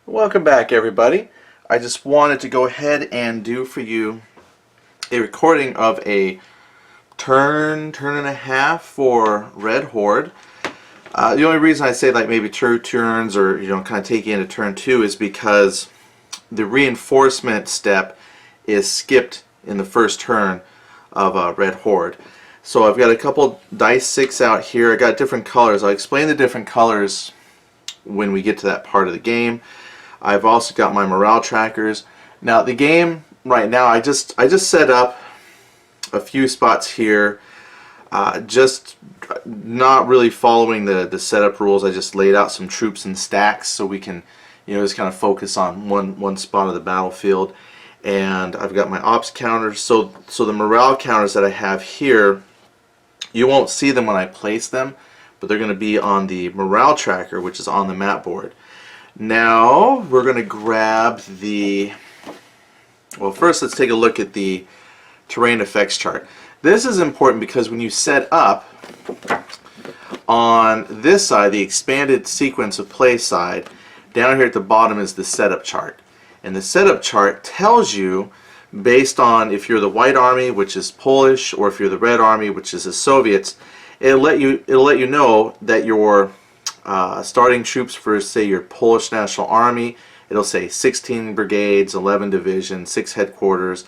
Welcome back, everybody. I just wanted to go ahead and do for you a recording of a turn and a half for Red Horde. The only reason I say like maybe two turns or kind of take you into turn two is because the reinforcement step is skipped in the first turn of Red Horde. So I've got a couple dice 6 out here. I got different colors. I'll explain the different colors when we get to that part of the game. I've also got my morale trackers. Now the game right now, I just set up a few spots here, just not really following the setup rules. I just laid out some troops in stacks so we can just kind of focus on one spot of the battlefield. And I've got my ops counters. So the morale counters that I have here, you won't see them when I place them, but they're going to be on the morale tracker, which is on the map board. Now we're going to grab well, first let's take a look at the terrain effects chart. This is important because when you set up on this side, the expanded sequence of play side, down here at the bottom is the setup chart. And the setup chart tells you, based on if you're the White Army, which is Polish, or if you're the Red Army, which is the Soviets, it'll let you know that your starting troops for, say, your Polish National Army, it'll say 16 brigades, 11 divisions, 6 headquarters,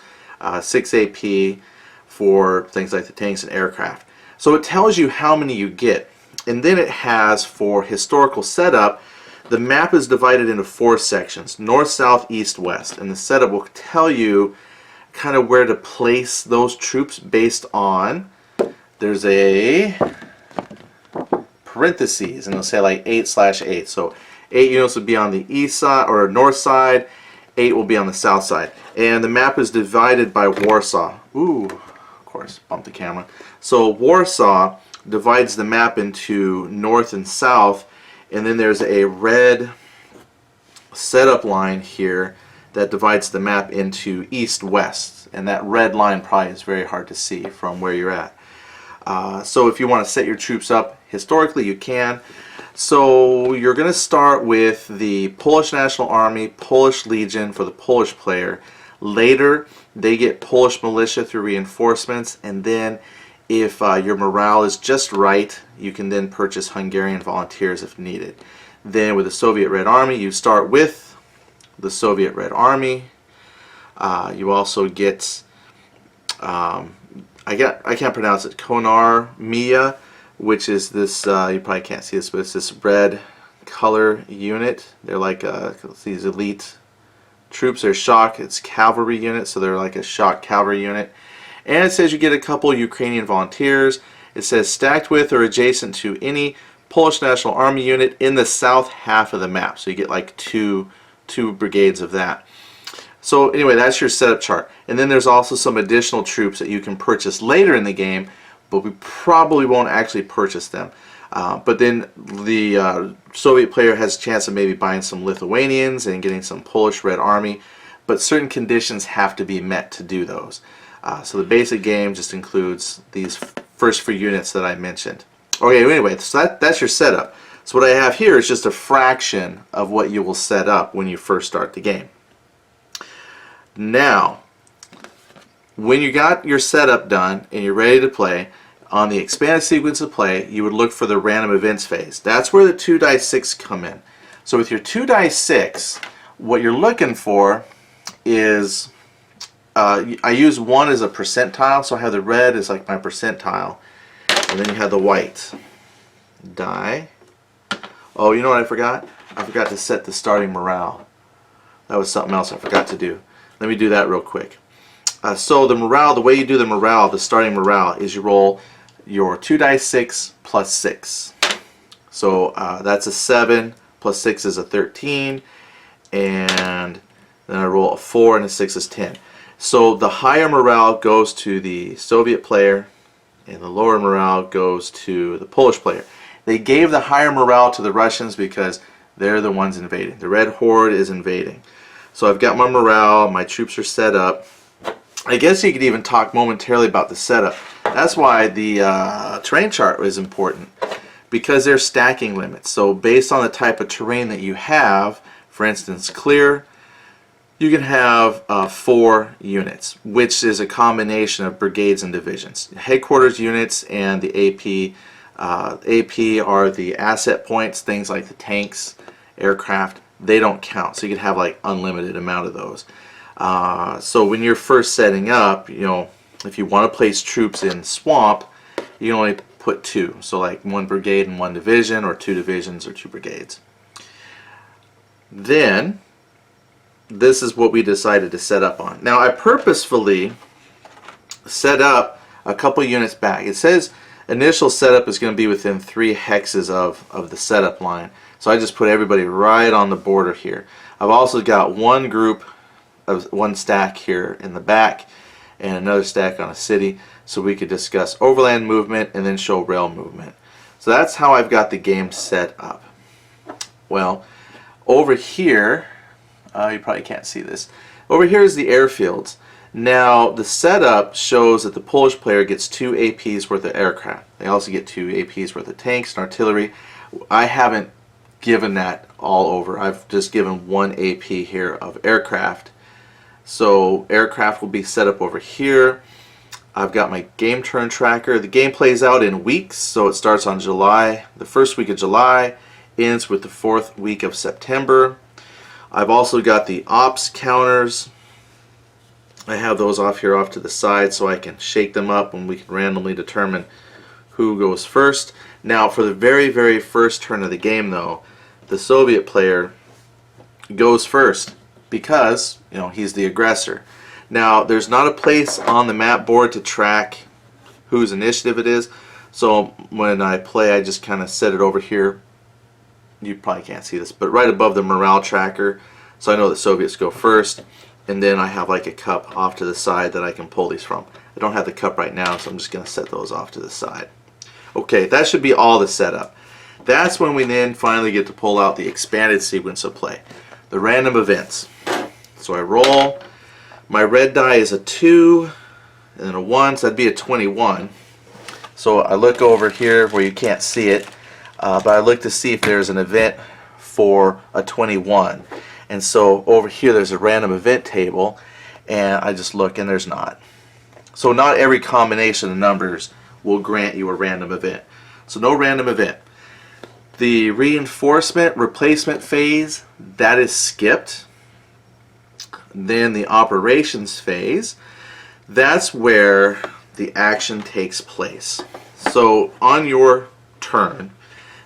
6 AP for things like the tanks and aircraft. So it tells you how many you get. And then it has, for historical setup, the map is divided into 4 sections: north, south, east, west. And the setup will tell you kind of where to place those troops based on, there's a parentheses, and it'll say like 8/8. So 8 units would be on the east side or north side, 8 will be on the south side. And the map is divided by Warsaw. Ooh, of course, bump the camera. So Warsaw divides the map into north and south, and then there's a red setup line here that divides the map into east-west. And that red line probably is very hard to see from where you're at. So if you want to set your troops up historically, you can. So you're going to start with the Polish National Army, Polish Legion for the Polish player. Later, they get Polish militia through reinforcements, and then if your morale is just right, you can then purchase Hungarian volunteers if needed. Then with the Soviet Red Army, you start with the Soviet Red Army. You also get I can't pronounce it, Konar Mia, which is this, you probably can't see this, but it's this red color unit. They're like these elite troops. They're shock, it's cavalry unit, so they're like a shock cavalry unit. And it says you get a couple Ukrainian volunteers. It says stacked with or adjacent to any Polish National Army unit in the south half of the map. So you get like two brigades of that. So anyway, that's your setup chart. And then there's also some additional troops that you can purchase later in the game, but we probably won't actually purchase them. But then the Soviet player has a chance of maybe buying some Lithuanians and getting some Polish Red Army, but certain conditions have to be met to do those. So the basic game just includes these first 4 units that I mentioned. Okay, anyway, so that's your setup. So what I have here is just a fraction of what you will set up when you first start the game. Now, when you got your setup done and you're ready to play, on the expanded sequence of play, you would look for the random events phase. That's where the 2 dice 6 come in. So with your 2 dice 6, what you're looking for is, I use 1 as a percentile, so I have the red as like my percentile, and then you have the white die. Oh, you know what I forgot? I forgot to set the starting morale. That was something else I forgot to do. Let me do that real quick. So the morale, the way you do the morale, the starting morale, is you roll your 2 dice 6 plus 6. So that's a 7 plus 6 is a 13, and then I roll a 4 and a 6 is 10. So the higher morale goes to the Soviet player, and the lower morale goes to the Polish player. They gave the higher morale to the Russians because they're the ones invading. The Red Horde is invading. So I've got my morale, my troops are set up. I guess you could even talk momentarily about the setup. That's why the terrain chart is important, because there's stacking limits. So based on the type of terrain that you have, For instance, clear, you can have 4 units, which is a combination of brigades and divisions. Headquarters units and the AP. AP are the asset points, things like the tanks, aircraft. They don't count, so you can have like unlimited amount of those. So when you're first setting up, you know, if you want to place troops in swamp, you can only put 2. So like 1 brigade and 1 division, or 2 divisions or 2 brigades. Then this is what we decided to set up on. Now I purposefully set up a couple units back. It says initial setup is going to be within 3 hexes of the setup line. So I just put everybody right on the border here. I've also got one group of 1 stack here in the back and another stack on a city, so we could discuss overland movement and then show rail movement. So that's how I've got the game set up. Well, over here, you probably can't see this. Over here is the airfields. Now the setup shows that the Polish player gets 2 APs worth of aircraft. They also get 2 APs worth of tanks and artillery. I haven't given that all over. I've just given 1 AP here of aircraft. So aircraft will be set up over here. I've got my game turn tracker. The game plays out in weeks, so it starts on July, the 1st week of July, ends with the 4th week of September. I've also got the ops counters. I have those off here off to the side so I can shake them up and we can randomly determine who goes first. Now for the very, very first turn of the game though, the Soviet player goes first because, you know, he's the aggressor. Now there's not a place on the map board to track whose initiative it is, so when I play I just kind of set it over here. You probably can't see this, but right above the morale tracker, so I know the Soviets go first, and then I have like a cup off to the side that I can pull these from. I don't have the cup right now, so I'm just going to set those off to the side. Okay, that should be all the setup. That's when we then finally get to pull out the expanded sequence of play, the random events. So I roll. My red die is a 2 and then a 1, so that'd be a 21. So I look over here where you can't see it, but I look to see if there's an event for a 21. And so over here there's a random event table, and I just look and there's not. So not every combination of numbers will grant you a random event. So no random event. The reinforcement replacement phase, that is skipped. Then the operations phase, that's where the action takes place. So on your turn,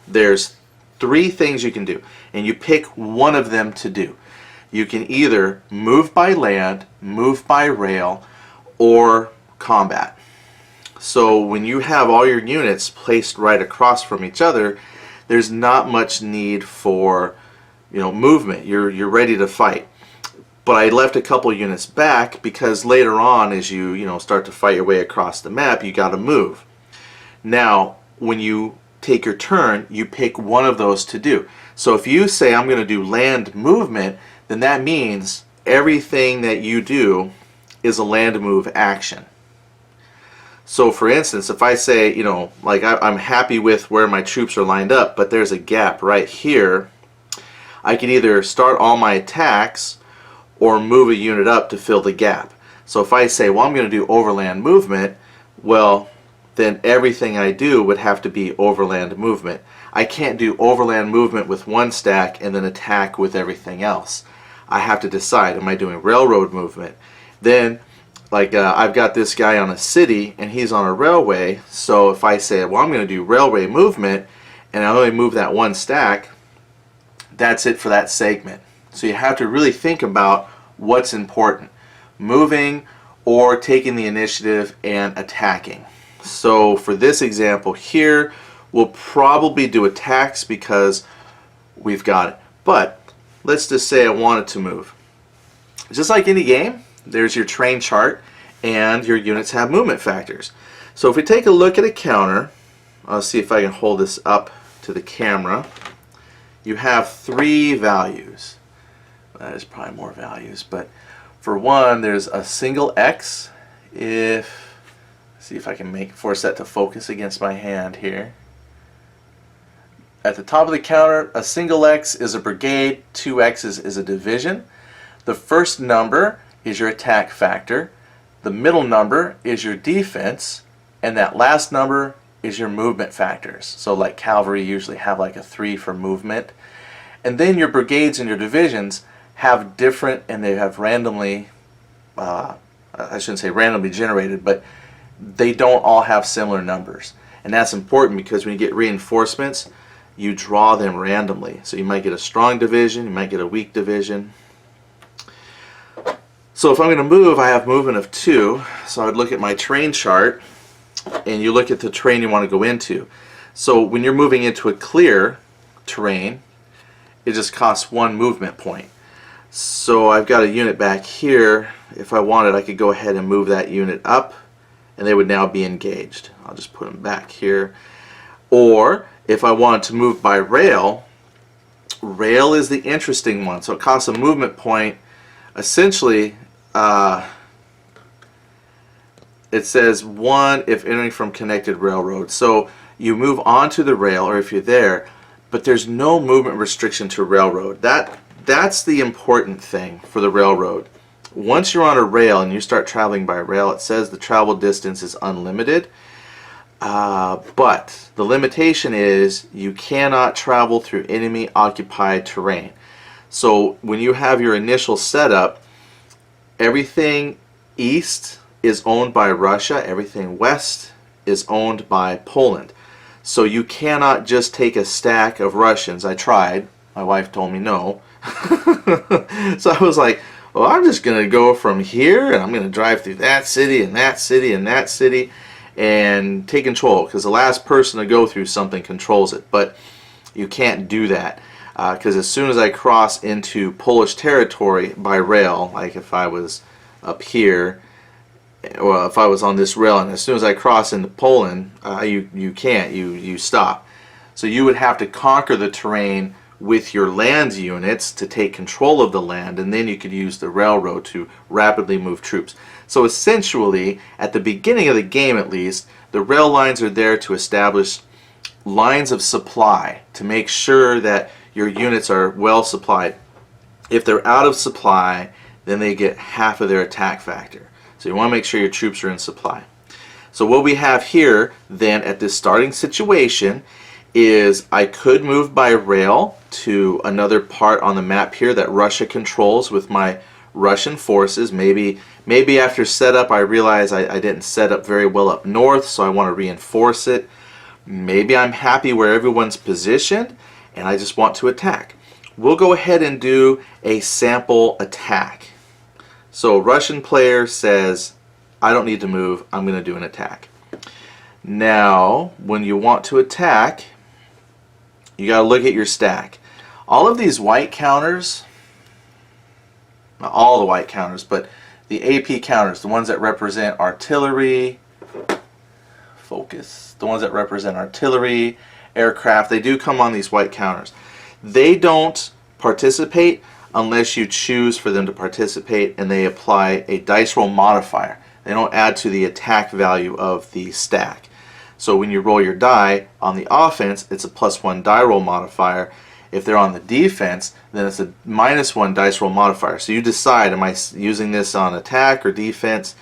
there's 3 things you can do, and you pick one of them to do. You can either move by land, move by rail, or combat. So when you have all your units placed right across from each other, there's not much need for, you know, movement. You're ready to fight. But I left a couple units back because later on, as you start to fight your way across the map, you got to move. Now, when you take your turn, you pick one of those to do. So if you say I'm going to do land movement, then that means everything that you do is a land move action. So for instance, if I say, like I'm happy with where my troops are lined up, but there's a gap right here, I can either start all my attacks or move a unit up to fill the gap. So if I say, well, I'm going to do overland movement, well, then everything I do would have to be overland movement. I can't do overland movement with one stack and then attack with everything else. I have to decide, am I doing railroad movement? Then, like I've got this guy on a city and he's on a railway, so if I say, well, I'm going to do railway movement and I only move that one stack, that's it for that segment. So you have to really think about what's important, moving or taking the initiative and attacking. So for this example here, we'll probably do attacks because we've got it. But let's just say I wanted to move. Just like any game, there's your train chart and your units have movement factors. So if we take a look at a counter, I'll see if I can hold this up to the camera. You have 3 values. There's probably more values, but for one, there's a single X. See if I can force that to focus against my hand here. At the top of the counter, a single X is a brigade, 2 X's is a division. The first number is your attack factor, the middle number is your defense, and that last number is your movement factors. So like cavalry usually have like a 3 for movement. And then your brigades and your divisions have different, and they have randomly, I shouldn't say randomly generated, but they don't all have similar numbers. And that's important because when you get reinforcements, you draw them randomly. So you might get a strong division, you might get a weak division. So if I'm going to move, I have movement of 2. So I would look at my terrain chart, and you look at the terrain you want to go into. So when you're moving into a clear terrain, it just costs 1 movement point. So I've got a unit back here. If I wanted, I could go ahead and move that unit up, and they would now be engaged. I'll just put them back here. Or if I wanted to move by rail, rail is the interesting one. So it costs a movement point. Essentially, it says 1 if entering from connected railroad. So you move onto the rail, or if you're there, but there's no movement restriction to railroad. That's the important thing for the railroad. Once you're on a rail and you start traveling by rail, it says the travel distance is unlimited. But the limitation is you cannot travel through enemy occupied terrain. So when you have your initial setup, everything east is owned by Russia, everything west is owned by Poland. So you cannot just take a stack of Russians. I tried. My wife told me no. So I was like, well, I'm just going to go from here and I'm going to drive through that city and that city and that city and take control, because the last person to go through something controls it. But you can't do that, because as soon as I cross into Polish territory by rail, like if I was up here, or if I was on this rail, and as soon as I cross into Poland, you can't, you stop. So you would have to conquer the terrain with your land units to take control of the land, and then you could use the railroad to rapidly move troops. So essentially, at the beginning of the game at least, the rail lines are there to establish lines of supply, to make sure that your units are well supplied. If they're out of supply, then they get half of their attack factor. So you want to make sure your troops are in supply. So what we have here then at this starting situation is I could move by rail to another part on the map here that Russia controls with my Russian forces. Maybe after setup I realize I didn't set up very well up north, so I want to reinforce it. Maybe I'm happy where everyone's positioned and I just want to attack. We'll go ahead and do a sample attack. So Russian player says, I don't need to move, I'm going to do an attack. Now, when you want to attack, you got to look at your stack. All of these white counters, not all the white counters, but the AP counters, the ones that represent artillery, focus, the ones that represent artillery, aircraft, they do come on these white counters. They don't participate unless you choose for them to participate, and they apply a dice roll modifier. They don't add to the attack value of the stack. So when you roll your die on the offense, it's a +1 die roll modifier. If they're on the defense, then it's a -1 dice roll modifier. So you decide, am I using this on attack or defense?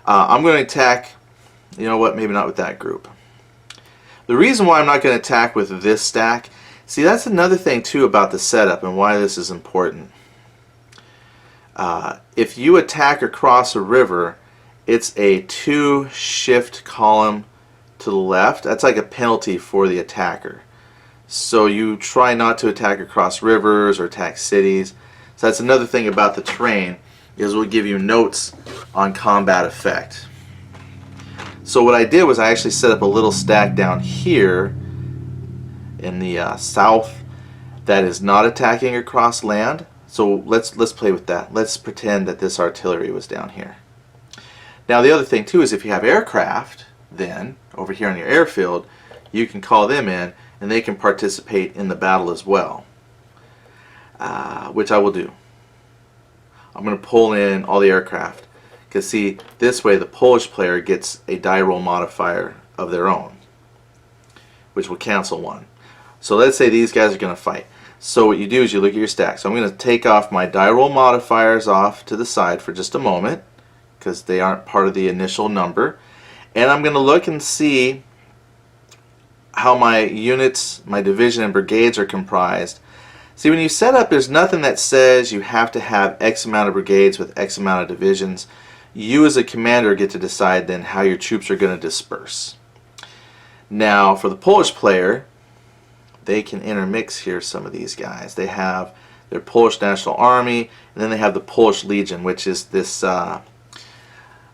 I'm going to attack, you know what, maybe not with that group. The reason why I'm not going to attack with this stack, see, that's another thing too about the setup and why this is important. If you attack across a river, it's a 2 shift column to the left. That's like a penalty for the attacker. So you try not to attack across rivers or attack cities. So that's another thing about the terrain, is we'll give you notes on combat effect. So what I did was I actually set up a little stack down here in the south that is not attacking across land. So let's play with that. Let's pretend that this artillery was down here. Now the other thing too is if you have aircraft, then over here on your airfield, you can call them in and they can participate in the battle as well, which I will do. I'm going to pull in all the aircraft, because see, this way the Polish player gets a die roll modifier of their own, which will cancel 1. So let's say these guys are going to fight. So what you do is you look at your stack. So I'm going to take off my die roll modifiers off to the side for just a moment because they aren't part of the initial number. And I'm going to look and see how my units, my division and brigades are comprised. See, when you set up, there's nothing that says you have to have X amount of brigades with X amount of divisions. You as a commander get to decide then how your troops are going to disperse. Now, for the Polish player, they can intermix here some of these guys. They have their Polish National Army, and then they have the Polish Legion, which is this, my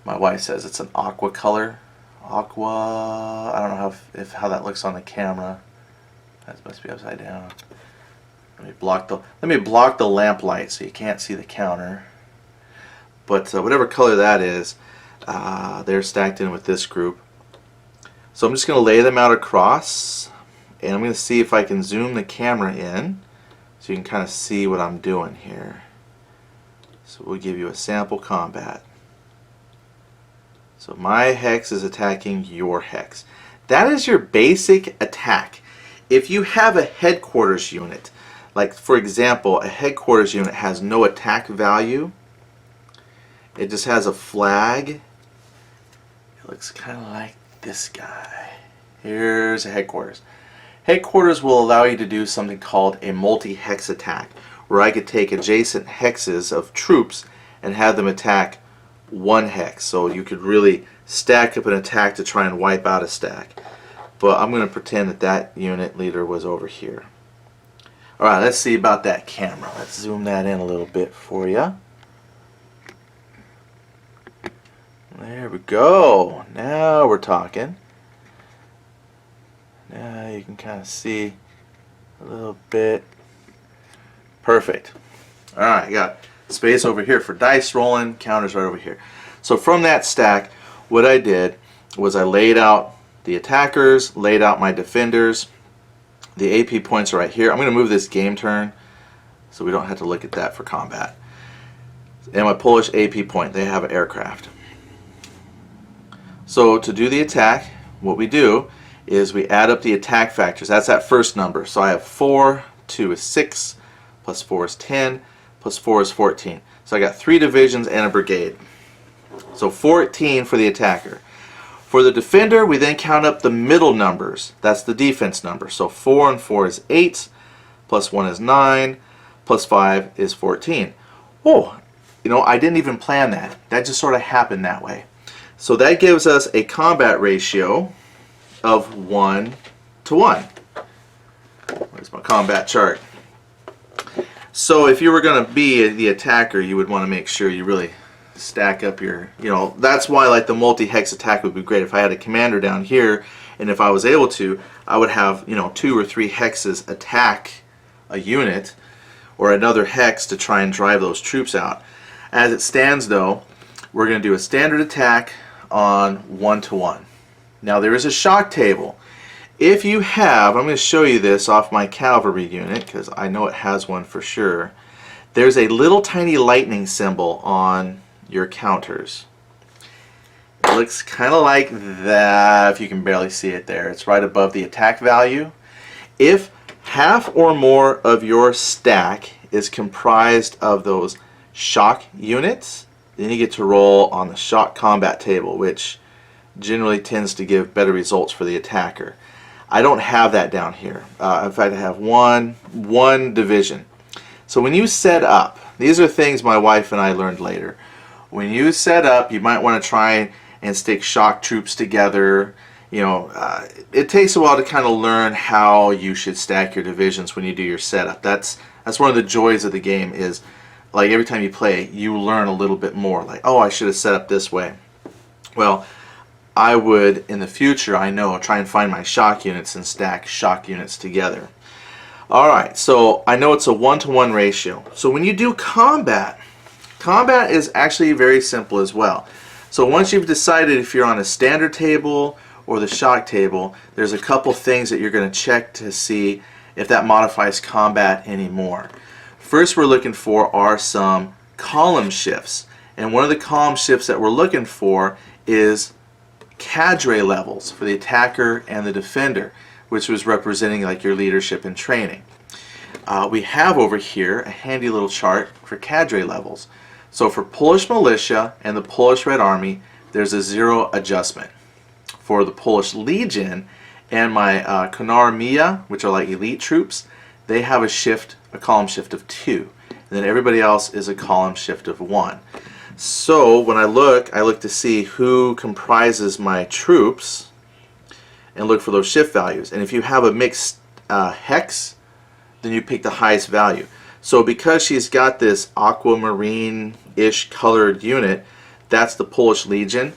wife says it's an aqua color. Aqua, I don't know how that looks on the camera. That must be upside down. Let me block the lamplight so you can't see the counter. But whatever color that is, they're stacked in with this group. So I'm just going to lay them out across, and I'm going to see if I can zoom the camera in so you can kind of see what I'm doing here. So we'll give you a sample combat. So my hex is attacking your hex. That is your basic attack. If you have a headquarters unit, like for example, a headquarters unit has no attack value, it just has a flag. It looks kind of like this guy. Here's a headquarters. Headquarters will allow you to do something called a multi-hex attack, where I could take adjacent hexes of troops and have them attack one hex. So you could really stack up an attack to try and wipe out a stack. But I'm going to pretend that that unit leader was over here. Alright, let's see about that camera. Let's zoom that in a little bit for you. There we go. Now we're talking. Now you can kind of see a little bit. Perfect. Alright, I got space over here for dice rolling, counters right over here. So from that stack, what I did was I laid out the attackers, laid out my defenders. The AP points are right here. I'm going to move this game turn so we don't have to look at that for combat. And my Polish AP point, they have an aircraft. So to do the attack, what we do is we add up the attack factors. That's that first number. So I have 4, 2 is 6, plus 4 is 10, plus 4 is 14. So I got 3 divisions and a brigade. So 14 for the attacker. For the defender, we then count up the middle numbers. That's the defense number. So 4 and 4 is 8, plus 1 is 9, plus 5 is 14. Oh, you know, I didn't even plan that. That just sort of happened that way. So that gives us a combat ratio of 1 to 1. Where's my combat chart? So if you were going to be the attacker, you would want to make sure you really stack up your, that's why like the multi-hex attack would be great. If I had a commander down here, and if I was able to, I would have, 2 or 3 hexes attack a unit or another hex to try and drive those troops out. As it stands though, we're going to do a standard attack on 1 to 1. Now there is a shock table. If you have, I'm going to show you this off my cavalry unit because I know it has one for sure. There's a little tiny lightning symbol on your counters. It looks kind of like that, if you can barely see it there. It's right above the attack value. If half or more of your stack is comprised of those shock units, then you get to roll on the shock combat table, which generally tends to give better results for the attacker. I don't have that down here. In fact, I have one division. So when you set up, these are things my wife and I learned later. When you set up, you might want to try and stick shock troops together. It takes a while to kind of learn how you should stack your divisions when you do your setup. That's one of the joys of the game is, like, every time you play, you learn a little bit more. Like, oh, I should have set up this way. Well, I would, in the future, I know, try and find my shock units and stack shock units together. Alright, so I know it's a 1-to-1 ratio. So when you do combat is actually very simple as well. So once you've decided if you're on a standard table or the shock table, there's a couple things that you're going to check to see if that modifies combat anymore. First we're looking for are some column shifts. And one of the column shifts that we're looking for is cadre levels for the attacker and the defender. which was representing like your leadership and training. We have over here a handy little chart for cadre levels. So for Polish militia and the Polish Red Army, there's a 0 adjustment. For the Polish Legion and my Konarmia, which are like elite troops, they have a column shift of 2. And then everybody else is a column shift of 1. So when I look to see who comprises my troops and look for those shift values. And if you have a mixed hex, then you pick the highest value. So because she's got this aquamarine-ish colored unit, that's the Polish Legion.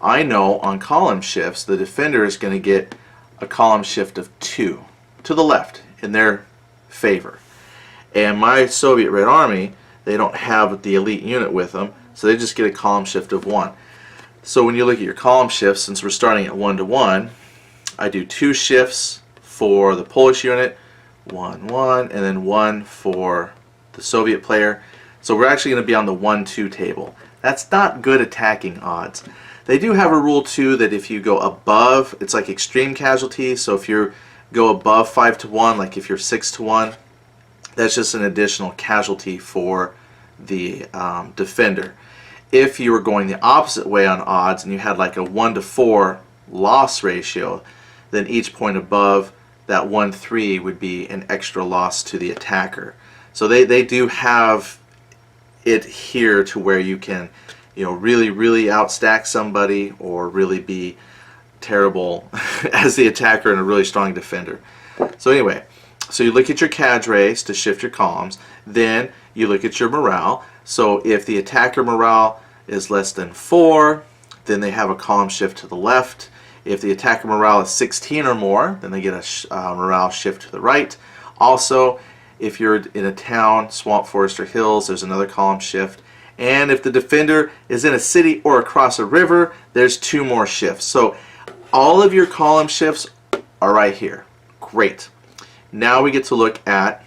I know on column shifts, the defender is going to get a column shift of 2 to the left in their favor. And my Soviet Red Army, they don't have the elite unit with them, so they just get a column shift of 1. So when you look at your column shifts, since we're starting at 1 to 1, I do 2 shifts for the Polish unit, 1, 1, and then 1 for the Soviet player. So we're actually going to be on the 1-2 table. That's not good attacking odds. They do have a rule too that if you go above, it's like extreme casualties. So if you go above 5 to 1, like if you're 6 to 1, that's just an additional casualty for the defender. If you were going the opposite way on odds and you had like a 1 to 4 loss ratio, then each point above that 1-3 would be an extra loss to the attacker. So they do have it here to where you can, you know, really outstack somebody or really be terrible as the attacker and a really strong defender. So anyway, so you look at your cadres to shift your columns, then you look at your morale. So if the attacker morale is less than 4, then they have a column shift to the left. If the attacker morale is 16 or more, then they get a morale shift to the right. Also, if you're in a town, swamp, forest, or hills, there's another column shift. And if the defender is in a city or across a river, there's 2 more shifts. So all of your column shifts are right here. Great. Now we get to look at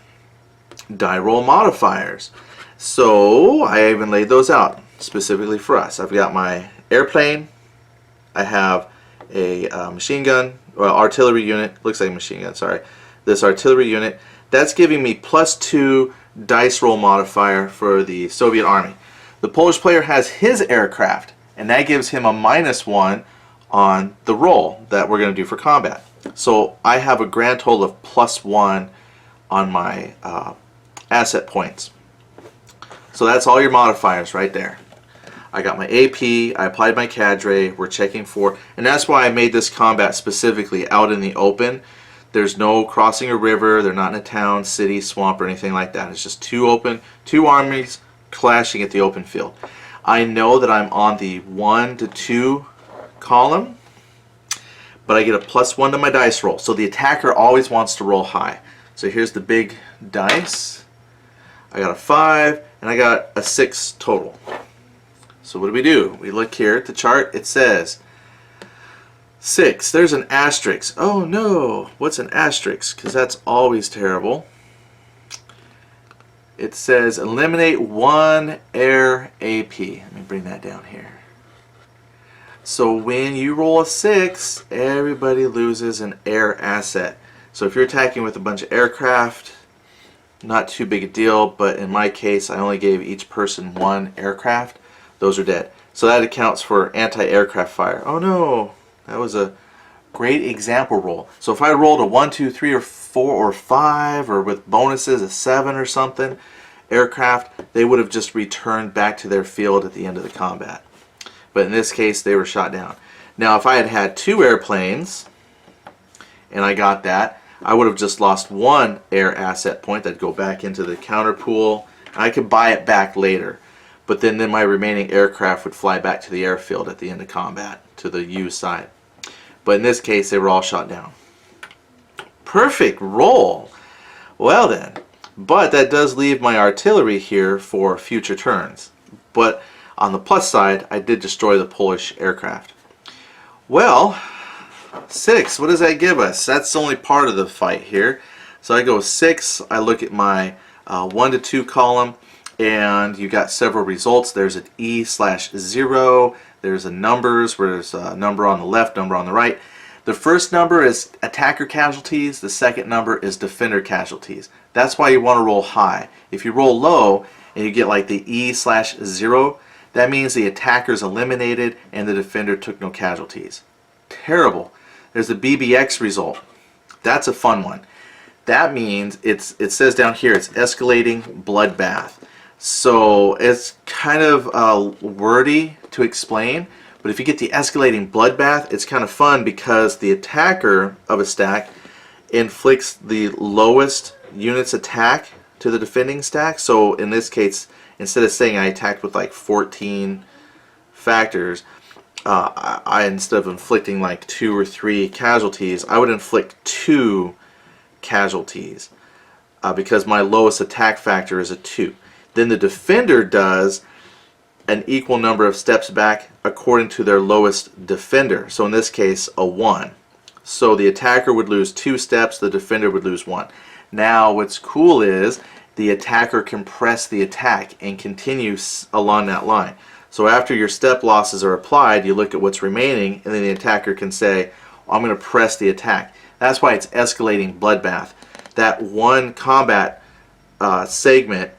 die roll modifiers. So I even laid those out specifically for us. I've got my airplane. I have a machine gun, or artillery unit. Looks like a machine gun, sorry. This artillery unit. That's giving me +2 dice roll modifier for the Soviet Army. The Polish player has his aircraft, and that gives him a -1 on the roll that we're going to do for combat. So I have a grand total of +1 on my asset points. So that's all your modifiers right there. I got my AP, I applied my cadre, we're checking for, and that's why I made this combat specifically out in the open. There's no crossing a river, they're not in a town, city, swamp, or anything like that. It's just two armies clashing at the open field. I know that I'm on the 1 to 2 column, but I get a +1 to my dice roll. So the attacker always wants to roll high. So here's the big dice. I got a 5, and I got a 6 total. So what do? We look here at the chart. It says 6. There's an asterisk. Oh no! What's an asterisk? Because that's always terrible. It says eliminate 1 air AP. Let me bring that down here. So when you roll a 6, everybody loses an air asset. So if you're attacking with a bunch of aircraft, not too big a deal, but in my case I only gave each person 1 aircraft. Those are dead. So that accounts for anti-aircraft fire. Oh no, that was a great example roll. So if I rolled a 1, 2, 3, or 4, or 5, or with bonuses a 7 or something, aircraft, they would have just returned back to their field at the end of the combat. But in this case, they were shot down. Now if I had had 2 airplanes, and I got that, I would have just lost 1 air asset point. That'd go back into the counter pool. I could buy it back later. But then my remaining aircraft would fly back to the airfield at the end of combat, to the U side. But in this case, they were all shot down. Perfect roll! Well then, but that does leave my artillery here for future turns. But on the plus side, I did destroy the Polish aircraft. Well, 6, what does that give us? That's only part of the fight here. So I go 6, I look at my 1 to 2 column, and you got several results. There's an E/0, there's a numbers where there's a number on the left, number on the right. The first number is attacker casualties, the second number is defender casualties. That's why you want to roll high. If you roll low and you get like the E/0, that means the attacker's eliminated and the defender took no casualties. Terrible. There's the BBX result. That's a fun one. That means it says down here it's escalating bloodbath. So it's kind of wordy to explain, but if you get the escalating bloodbath, it's kind of fun because the attacker of a stack inflicts the lowest unit's attack to the defending stack. So in this case, instead of saying I attacked with like 14 factors, I instead of inflicting like 2 or 3 casualties, I would inflict 2 casualties because my lowest attack factor is a 2. Then the defender does an equal number of steps back according to their lowest defender. So in this case, a 1. So the attacker would lose 2 steps, the defender would lose 1. Now what's cool is the attacker can press the attack and continue along that line. So after your step losses are applied, you look at what's remaining, and then the attacker can say, I'm going to press the attack. That's why it's escalating bloodbath. That one combat segment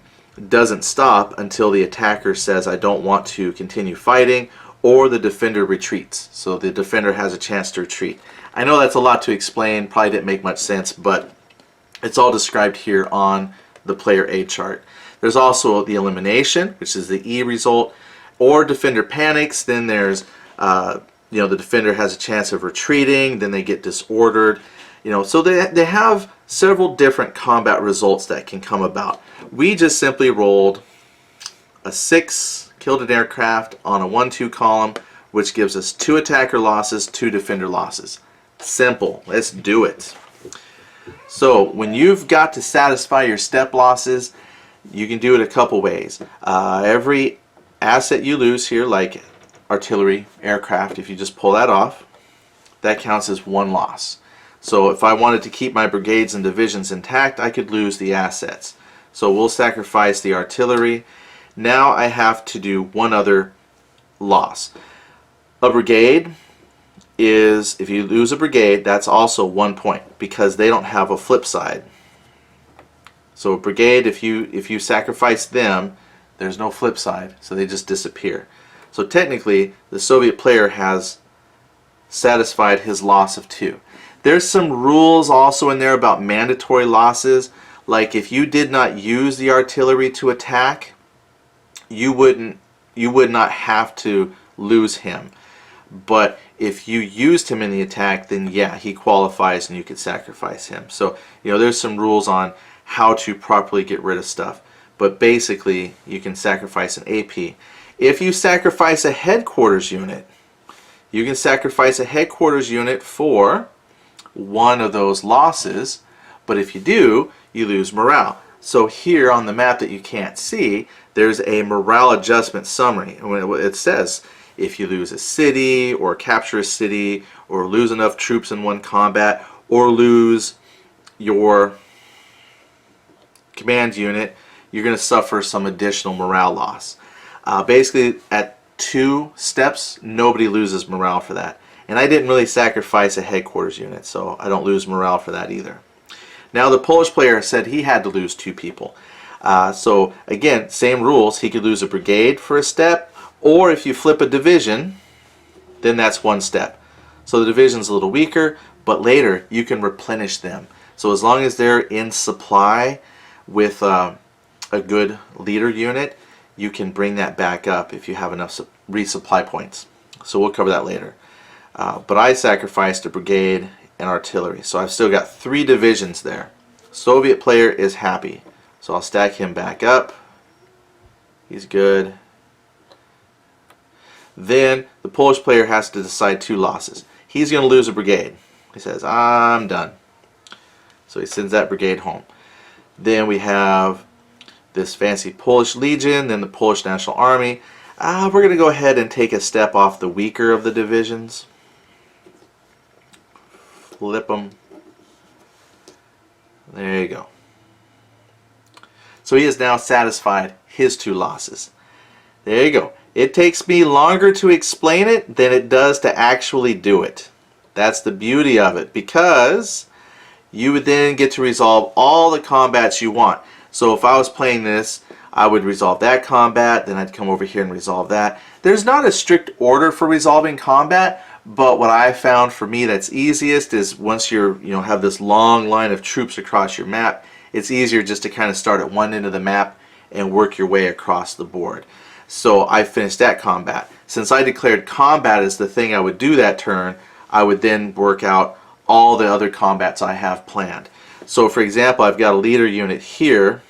doesn't stop until the attacker says, I don't want to continue fighting, or the defender retreats. So the defender has a chance to retreat. I know that's a lot to explain, probably didn't make much sense, but it's all described here on the player A chart. There's also the elimination, which is the E result, or defender panics. Then there's, the defender has a chance of retreating, then they get disordered. So they have several different combat results that can come about. We just simply rolled a 6, killed an aircraft on a 1-2 column, which gives us 2 attacker losses, 2 defender losses. Simple. Let's do it. So when you've got to satisfy your step losses, you can do it a couple ways. Every asset you lose here, like artillery, aircraft, if you just pull that off, that counts as 1 loss. So if I wanted to keep my brigades and divisions intact, I could lose the assets. So we'll sacrifice the artillery. Now I have to do one other loss. A brigade is, if you lose a brigade, that's also 1 point because they don't have a flip side. So a brigade, if you sacrifice them, there's no flip side, so they just disappear. So technically, the Soviet player has satisfied his loss of 2. There's some rules also in there about mandatory losses. Like if you did not use the artillery to attack, you would not have to lose him. But if you used him in the attack, then yeah, he qualifies and you could sacrifice him. So there's some rules on how to properly get rid of stuff. But basically, you can sacrifice an AP. If you sacrifice a headquarters unit, you can sacrifice a headquarters unit for one of those losses, but if you do, you lose morale. So here on the map that you can't see, there's a morale adjustment summary. And it says if you lose a city, or capture a city, or lose enough troops in one combat, or lose your command unit, you're going to suffer some additional morale loss. Basically, at 2 steps, nobody loses morale for that. And I didn't really sacrifice a headquarters unit, so I don't lose morale for that either. Now the Polish player said he had to lose 2 people. So again, same rules. He could lose a brigade for a step, or if you flip a division, then that's 1 step. So the division's a little weaker, but later you can replenish them. So as long as they're in supply with a good leader unit, you can bring that back up if you have enough resupply points. So we'll cover that later. But I sacrificed a brigade and artillery, so I've still got 3 divisions there. Soviet player is happy, so I'll stack him back up. He's good. Then the Polish player has to decide 2 losses. He's going to lose a brigade. He says, I'm done. So he sends that brigade home. Then we have this fancy Polish Legion, then the Polish National Army. We're going to go ahead and take a step off the weaker of the divisions. Flip them. There you go. So he has now satisfied his 2 losses. There you go. It takes me longer to explain it than it does to actually do it. That's the beauty of it, because you would then get to resolve all the combats you want. So if I was playing this, I would resolve that combat, then I'd come over here and resolve that. There's not a strict order for resolving combat, but what I found for me that's easiest is once you're, have this long line of troops across your map, it's easier just to kind of start at one end of the map and work your way across the board. So I finished that combat. Since I declared combat as the thing I would do that turn, I would then work out all the other combats I have planned. So for example, I've got a leader unit here,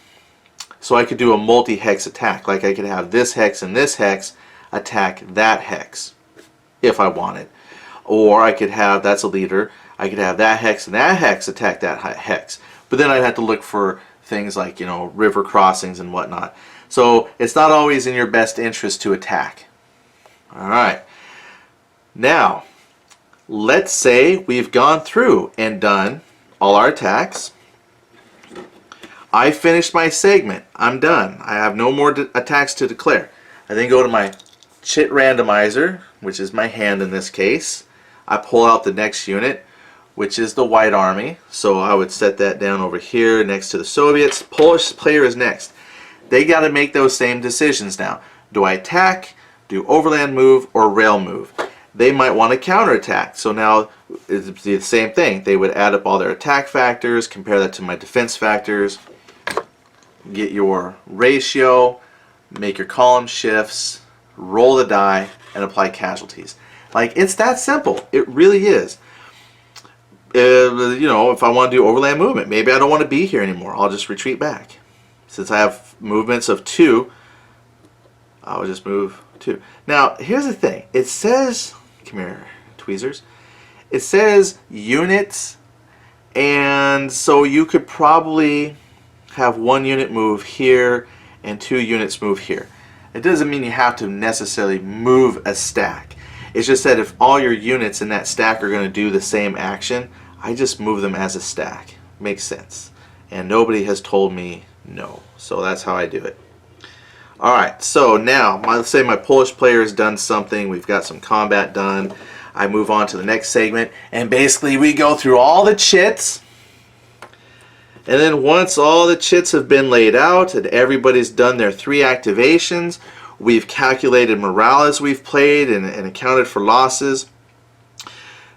so I could do a multi-hex attack. Like I could have this hex and this hex attack that hex if I wanted. Or I could have, that's a leader, I could have that hex and that hex attack that hex. But then I'd have to look for things like, river crossings and whatnot. So it's not always in your best interest to attack. Alright. Now, let's say we've gone through and done all our attacks. I finished my segment. I'm done. I have no more attacks to declare. I then go to my chit randomizer, which is my hand in this case. I pull out the next unit, which is the White Army. So I would set that down over here next to the Soviets. Polish player is next. They got to make those same decisions now. Do I attack, do overland move, or rail move? They might want to counterattack. So now it's the same thing. They would add up all their attack factors, compare that to my defense factors, get your ratio, make your column shifts, roll the die, and apply casualties. Like, it's that simple. It really is. If I want to do overland movement, maybe I don't want to be here anymore. I'll just retreat back. Since I have movements of 2, I'll just move 2. Now, here's the thing. It says, come here, tweezers. It says units, and so you could probably have 1 unit move here and 2 units move here. It doesn't mean you have to necessarily move a stack. It's just that if all your units in that stack are going to do the same action, I just move them as a stack. Makes sense. And nobody has told me no. So that's how I do it. Alright, so now, let's say my Polish player has done something. We've got some combat done. I move on to the next segment. And basically we go through all the chits. And then once all the chits have been laid out and everybody's done their 3 activations, we've calculated morale as we've played and accounted for losses.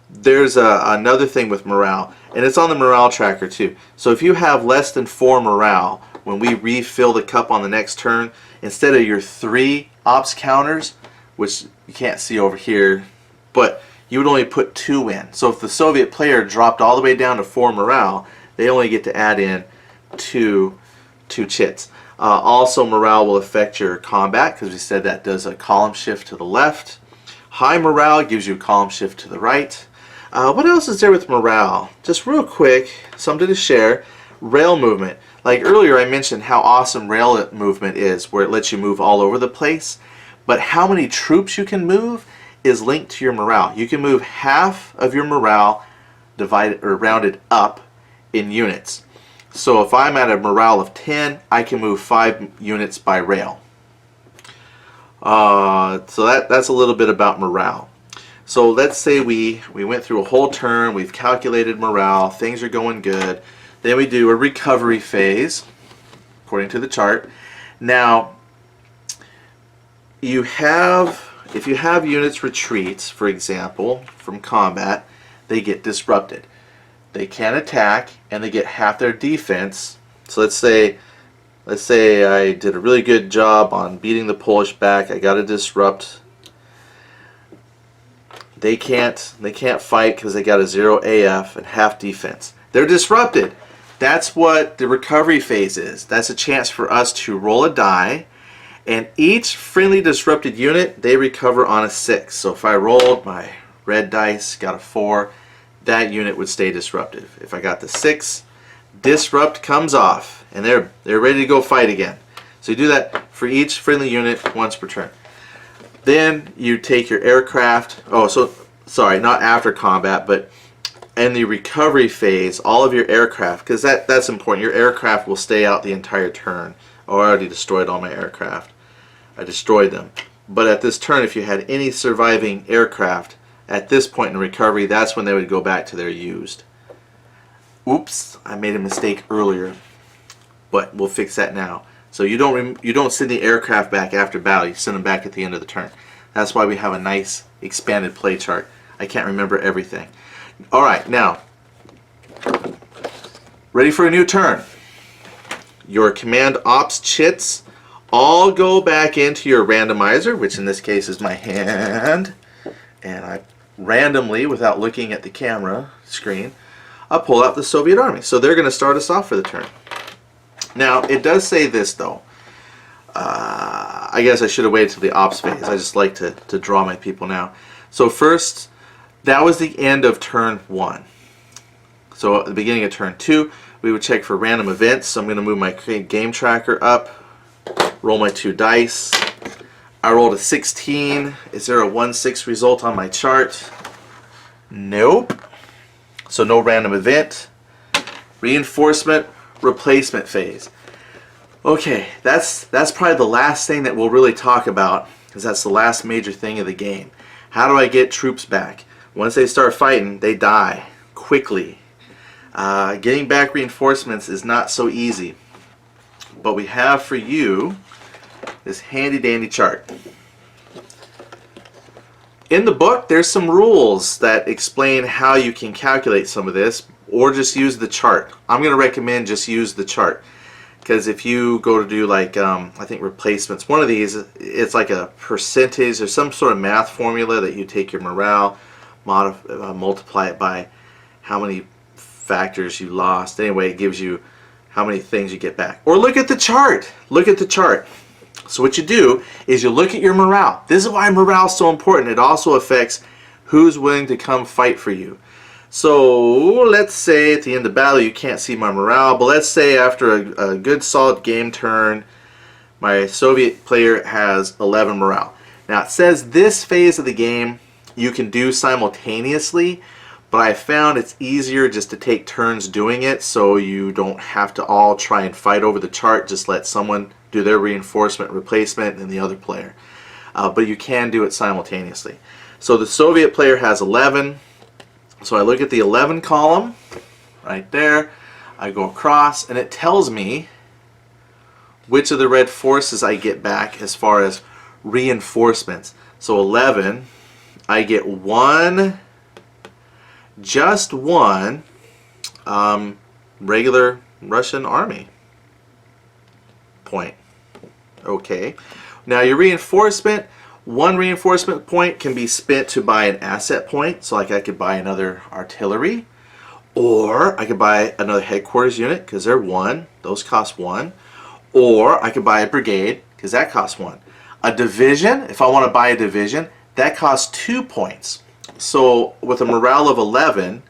There's another thing with morale, and it's on the morale tracker too. So if you have less than 4 morale, when we refill the cup on the next turn, instead of your 3 ops counters, which you can't see over here, but you would only put 2 in. So if the Soviet player dropped all the way down to 4 morale, they only get to add in 2 chits. Also, morale will affect your combat, because we said that does a column shift to the left. High morale gives you a column shift to the right. What else is there with morale? Just real quick, something to share. Rail movement. Like earlier I mentioned how awesome rail movement is, where it lets you move all over the place. But how many troops you can move is linked to your morale. You can move half of your morale divided or rounded up in units. So if I'm at a morale of 10, I can move 5 units by rail. So that's a little bit about morale. So let's say we went through a whole turn, we've calculated morale, things are going good. Then we do a recovery phase, according to the chart. Now, if you have units retreat, for example, from combat, they get disrupted. They can't attack, and they get half their defense. So let's say I did a really good job on beating the Polish back. I got a disrupt. They can't fight because they got a 0 AF and half defense. They're disrupted. That's what the recovery phase is. That's a chance for us to roll a die, and each friendly disrupted unit, they recover on a 6. So if I rolled my red dice, got a 4, that unit would stay disrupted. If I got the 6, disrupt comes off, and they're ready to go fight again. So you do that for each friendly unit once per turn. Then you take your aircraft. Oh, so sorry, not after combat, but in the recovery phase, all of your aircraft, because that's important. Your aircraft will stay out the entire turn. Oh, I already destroyed all my aircraft. I destroyed them. But at this turn, if you had any surviving aircraft, at this point in recovery, that's when they would go back to their used. Oops, I made a mistake earlier, but we'll fix that now. So you don't send the aircraft back after battle, you send them back at the end of the turn. That's why we have a nice expanded play chart. I can't remember everything. Alright, now, ready for a new turn. Your command ops chits all go back into your randomizer, which in this case is my hand, and I randomly, without looking at the camera screen, I'll pull out the Soviet Army. So they're going to start us off for the turn. Now, it does say this, though. I guess I should have waited till the ops phase. I just like to draw my people now. So first, that was the end of turn 1. So at the beginning of turn 2, we would check for random events. So I'm going to move my game tracker up, roll my 2 dice. I rolled a 16. Is there a 1-6 result on my chart? Nope. So no random event. Reinforcement, replacement phase. Okay, that's probably the last thing that we'll really talk about, because that's the last major thing of the game. How do I get troops back? Once they start fighting, they die quickly. Getting back reinforcements is not so easy. But we have for you this handy dandy chart. In the book, there's some rules that explain how you can calculate some of this, or just use the chart. I'm going to recommend just use the chart, because if you go to do like I think replacements, one of these, it's like a percentage or some sort of math formula that you take your morale, multiply it by how many factors you lost. Anyway, it gives you how many things you get back. Or look at the chart. Look at the chart. So what you do is you look at your morale. This is why morale is so important. It also affects who's willing to come fight for you. So let's say at the end of battle you can't see my morale, but let's say after a good solid game turn, my Soviet player has 11 morale. Now it says this phase of the game you can do simultaneously, but I found it's easier just to take turns doing it, so you don't have to all try and fight over the chart. Just let someone do their reinforcement replacement and the other player. But you can do it simultaneously. So the Soviet player has 11. So I look at the 11 column right there. I go across and it tells me which of the red forces I get back as far as reinforcements. So 11, I get one, just one regular Russian army point. Okay. Now your reinforcement, one reinforcement point can be spent to buy an asset point. So like I could buy another artillery, or I could buy another headquarters unit because they're 1. Those cost 1. Or I could buy a brigade because that costs 1. A division, if I want to buy a division, that costs 2 points. So with a morale of 11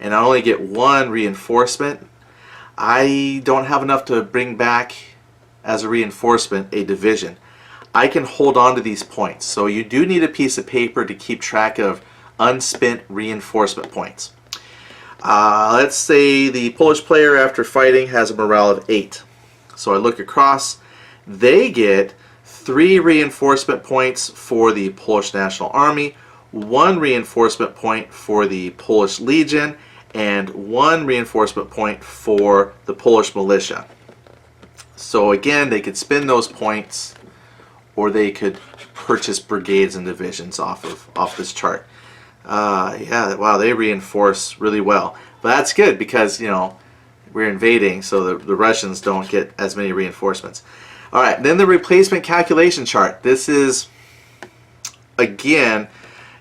and I only get 1 reinforcement, I don't have enough to bring back as a reinforcement a division. I can hold on to these points. So you do need a piece of paper to keep track of unspent reinforcement points. Let's say the Polish player after fighting has a morale of 8. So I look across, they get 3 reinforcement points for the Polish National Army, 1 reinforcement point for the Polish Legion, and 1 reinforcement point for the Polish militia. So again, they could spend those points, or they could purchase brigades and divisions off this chart. Yeah, wow, they reinforce really well. But that's good because, you know, we're invading, so the Russians don't get as many reinforcements. All right, then the replacement calculation chart. This is, again,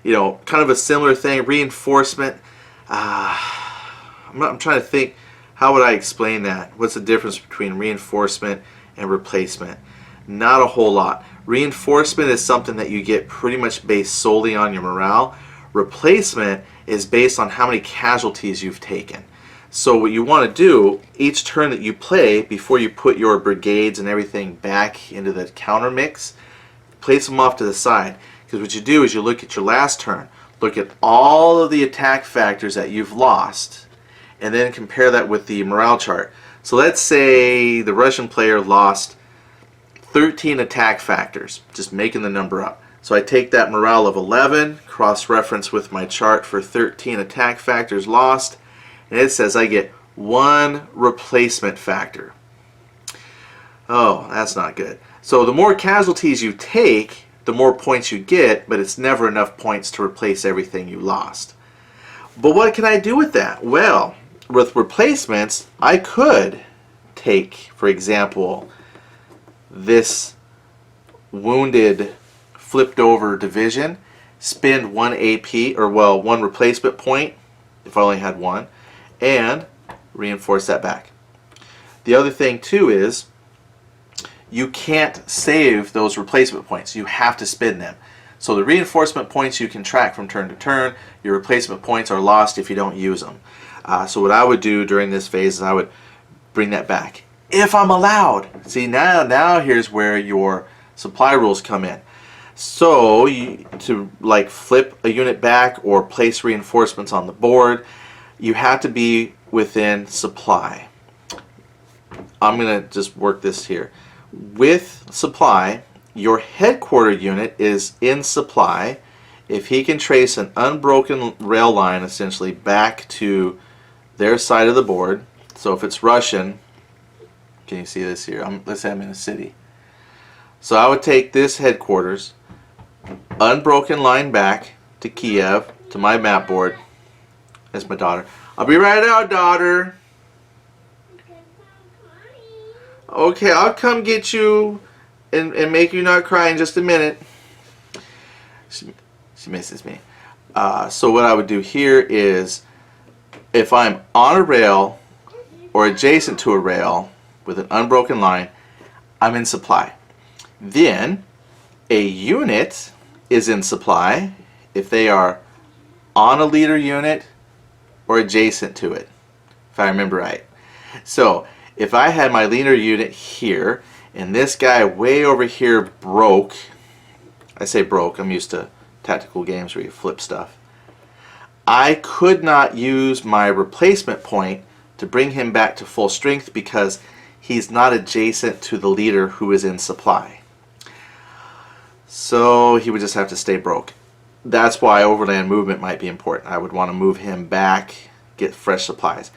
you know, kind of a similar thing. Reinforcement. I'm trying to think, how would I explain that? What's the difference between reinforcement and replacement? Not a whole lot. Reinforcement is something that you get pretty much based solely on your morale. Replacement is based on how many casualties you've taken. So what you want to do, each turn that you play, before you put your brigades and everything back into the counter mix, place them off to the side. Because what you do is you look at your last turn, look at all of the attack factors that you've lost, and then compare that with the morale chart. So let's say the Russian player lost 13 attack factors, just making the number up. So I take that morale of 11, cross-reference with my chart for 13 attack factors lost, and it says I get 1 replacement factor. Oh, that's not good. So the more casualties you take, the more points you get, but it's never enough points to replace everything you lost. But what can I do with that? Well, with replacements, I could take, for example, this wounded flipped over division, spend 1 AP, or well, 1 replacement point, if I only had 1, and reinforce that back. The other thing too is, you can't save those replacement points. You have to spend them. So the reinforcement points you can track from turn to turn. Your replacement points are lost if you don't use them. So what I would do during this phase is I would bring that back, if I'm allowed. See, now here's where your supply rules come in. So to like flip a unit back or place reinforcements on the board, you have to be within supply. I'm going to just work this here. With supply, your headquarter unit is in supply if he can trace an unbroken rail line essentially back to their side of the board. So if it's Russian, can you see this here? Let's say I'm in a city. So I would take this headquarters, unbroken line back to Kiev, to my map board. That's my daughter. I'll be right out, daughter. Okay, I'll come get you and make you not cry in just a minute. She misses me. So what I would do here is, if I'm on a rail or adjacent to a rail with an unbroken line, I'm in supply. Then a unit is in supply if they are on a leader unit or adjacent to it, if I remember right. So if I had my leader unit here and this guy way over here broke, I say broke, I'm used to tactical games where you flip stuff, I could not use my replacement point to bring him back to full strength because he's not adjacent to the leader who is in supply. So he would just have to stay broke. That's why overland movement might be important. I would want to move him back, get fresh supplies.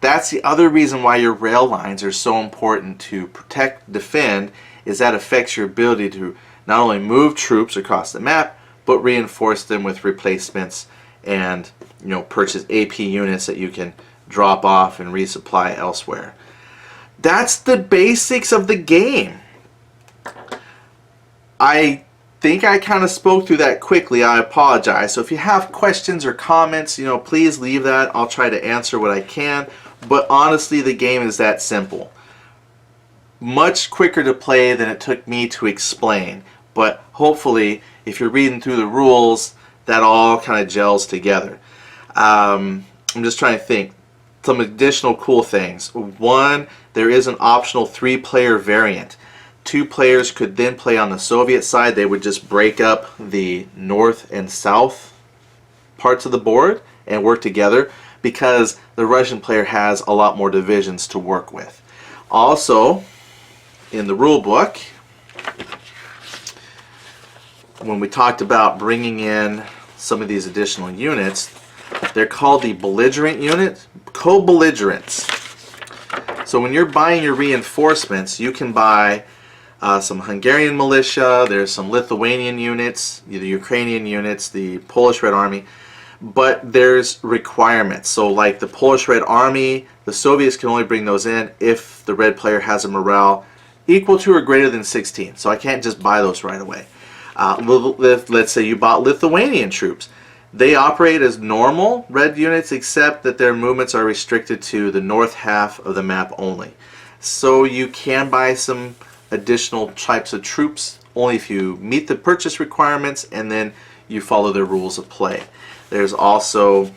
That's the other reason why your rail lines are so important to protect, defend, is that affects your ability to not only move troops across the map, but reinforce them with replacements and, you know, purchase AP units that you can drop off and resupply elsewhere. That's the basics of the game. I think I kind of spoke through that quickly. I apologize. So if you have questions or comments, you know, please leave that. I'll try to answer what I can. But honestly, the game is that simple. Much quicker to play than it took me to explain. But hopefully, if you're reading through the rules, that all kind of gels together. I'm just trying to think. Some additional cool things. One, there is an optional 3-player variant. 2 players could then play on the Soviet side. They would just break up the north and south parts of the board and work together, because the Russian player has a lot more divisions to work with. Also, in the rule book, when we talked about bringing in some of these additional units, they're called the belligerent unit, co-belligerents. So when you're buying your reinforcements, you can buy some Hungarian militia, there's some Lithuanian units, the Ukrainian units, the Polish Red Army, but there's requirements. So like the Polish Red Army, the Soviets can only bring those in if the red player has a morale equal to or greater than 16. So I can't just buy those right away. Let's say you bought Lithuanian troops. They operate as normal red units, except that their movements are restricted to the north half of the map only. So you can buy some additional types of troops only if you meet the purchase requirements and then you follow the rules of play. There's also,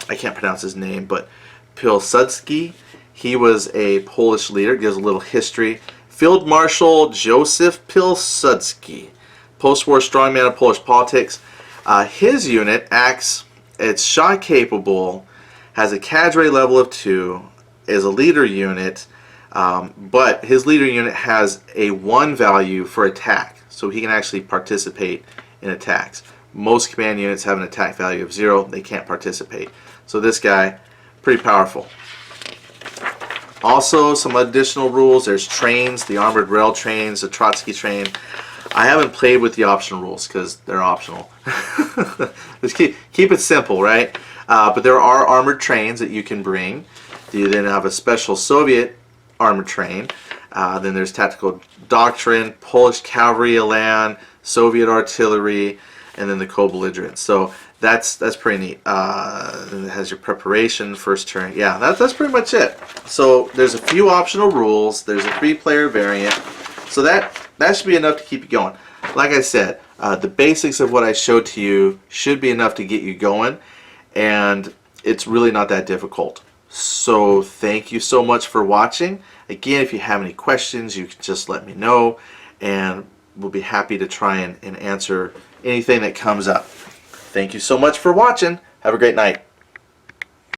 I can't pronounce his name, but Pilsudski. He was a Polish leader. Gives a little history. Field Marshal Joseph Pilsudski, post-war strongman of Polish politics. His unit acts, it's shot capable, has a cadre level of 2, is a leader unit, but his leader unit has a 1 value for attack, so he can actually participate in attacks. Most command units have an attack value of 0. They can't participate. So this guy, pretty powerful. Also, some additional rules. There's trains, the armored rail trains, the Trotsky train. I haven't played with the optional rules because they're optional. Just keep it simple, right? But there are armored trains that you can bring. You then have a special Soviet armored train. Then there's tactical doctrine, Polish cavalry elan, Soviet artillery, and then the co-belligerents. So that's pretty neat. It has your preparation, first turn. Yeah, that's pretty much it. So there's a few optional rules. There's a 3-player variant. So that should be enough to keep you going. Like I said, the basics of what I showed to you should be enough to get you going, and it's really not that difficult. So thank you so much for watching. Again, if you have any questions, you can just let me know, and we'll be happy to try and answer anything that comes up. Thank you so much for watching. Have a great night.